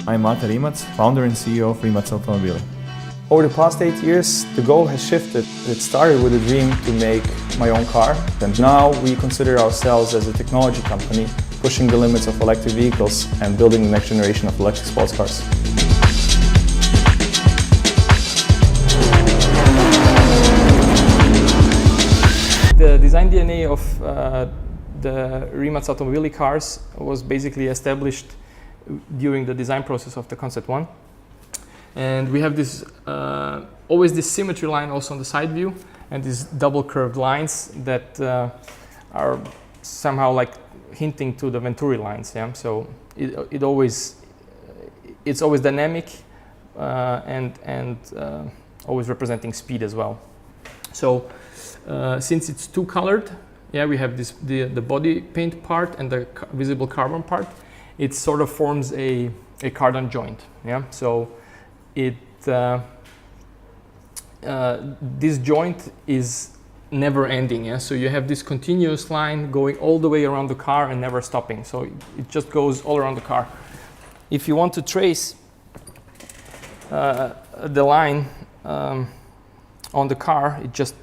I'm Mate Rimac, founder and CEO of Rimac Automobili. Over the past 8 years, the goal has shifted. It started with a dream to make my own car, and now we consider ourselves as a technology company, pushing the limits of electric vehicles and building the next generation of electric sports cars. The design DNA of the Rimac Automobili cars was basically established during the design process of the Concept 1. And we have this always this symmetry line also on the side view, and these double curved lines that are somehow like hinting to the Venturi lines. Yeah, so it's always dynamic and always representing speed as well. So since it's two colored, yeah, we have this the body paint part and the visible carbon part. It sort of forms a cardan joint. Yeah, so this joint is never ending. Yeah, so you have this continuous line going all the way around the car and never stopping. So it just goes all around the car. If you want to trace the line on the car, it just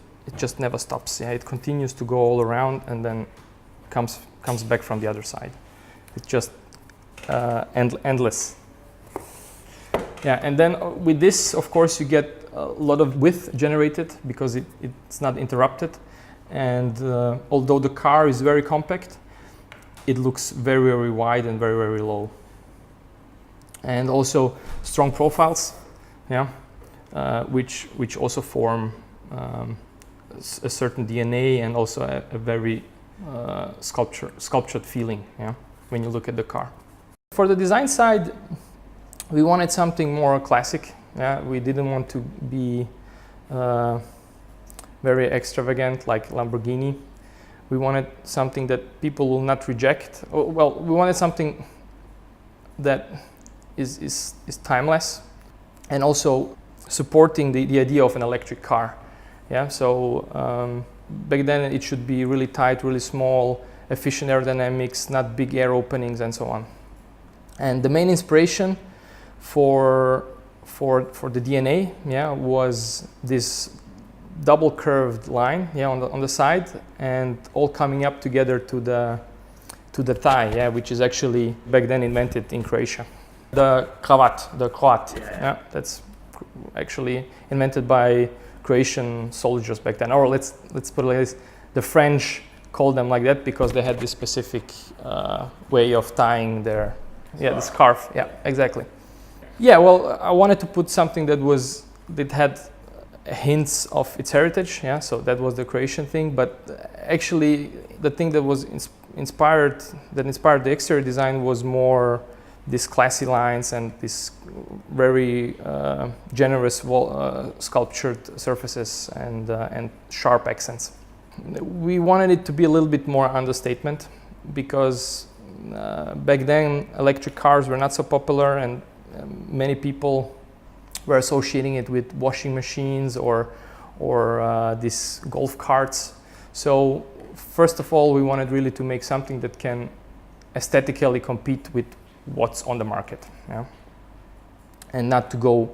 never stops. Yeah, it continues to go all around and then comes back from the other side. It's just endless. Yeah, and then with this, of course, you get a lot of width generated because it's not interrupted. And although the car is very compact, it looks very, very wide and very, very low. And also strong profiles, yeah, which also form a certain DNA and also a very sculptured feeling, yeah, when you look at the car. For the design side, we wanted something more classic. Yeah, we didn't want to be very extravagant like Lamborghini. We wanted something that people will not reject. Well, we wanted something that is timeless and also supporting the idea of an electric car. Yeah, so back then it should be really tight, really small, efficient aerodynamics, not big air openings and so on. And the main inspiration for the DNA, yeah, was this double curved line, yeah, on the side, and all coming up together to the thigh, yeah, which is actually back then invented in Croatia. The Croat, yeah, that's actually invented by Croatian soldiers back then. Or let's put it like this: the French called them like that because they had this specific way of tying their the scarf. Yeah, exactly. Yeah, well, I wanted to put something that had hints of its heritage. Yeah, so that was the Croatian thing. But actually, the thing that was inspired the exterior design was more these classy lines and these very generous sculptured surfaces and sharp accents. We wanted it to be a little bit more understatement because back then electric cars were not so popular and many people were associating it with washing machines or these golf carts. So first of all, we wanted really to make something that can aesthetically compete with what's on the market, yeah? And not to go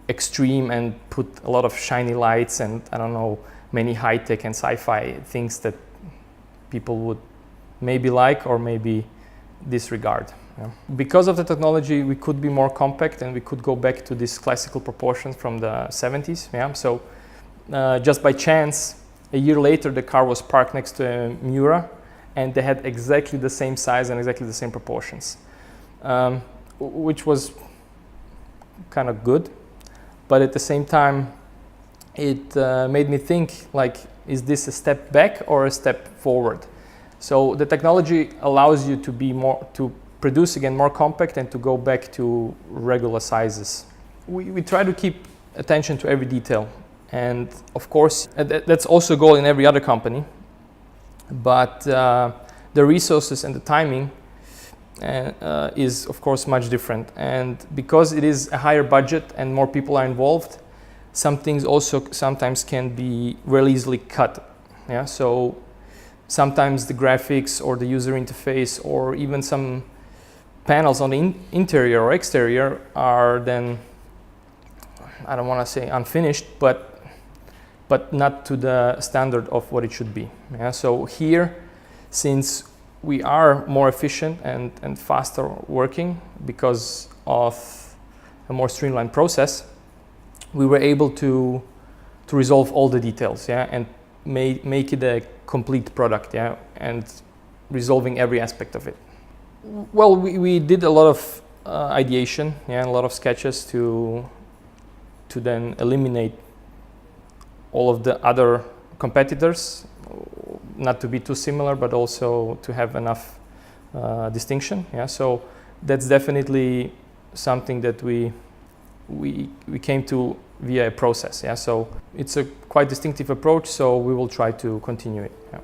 extreme and put a lot of shiny lights and I don't know, many high-tech and sci-fi things that people would maybe like or maybe disregard. Yeah. Because of the technology, we could be more compact and we could go back to these classical proportions from the 70s. Yeah. So just by chance, a year later, the car was parked next to a Miura and they had exactly the same size and exactly the same proportions, which was kind of good. But at the same time, it made me think, like, is this a step back or a step forward? So the technology allows you to produce again more compact and to go back to regular sizes. We try to keep attention to every detail, and of course that's also a goal in every other company. But the resources and the timing is of course much different, and because it is a higher budget and more people are involved, some things also sometimes can be really easily cut. Yeah, so sometimes the graphics or the user interface or even some panels on the interior or exterior are then, I don't want to say unfinished, but not to the standard of what it should be. Yeah? So here, since we are more efficient and faster working because of a more streamlined process, we were able to resolve all the details, yeah, and make it a complete product, yeah, and resolving every aspect of it. Well, we did a lot of ideation, yeah, and a lot of sketches to then eliminate all of the other competitors, not to be too similar, but also to have enough distinction. Yeah, so that's definitely something that we came to via a process. Yeah, so it's a quite distinctive approach. So we will try to continue it. Yeah.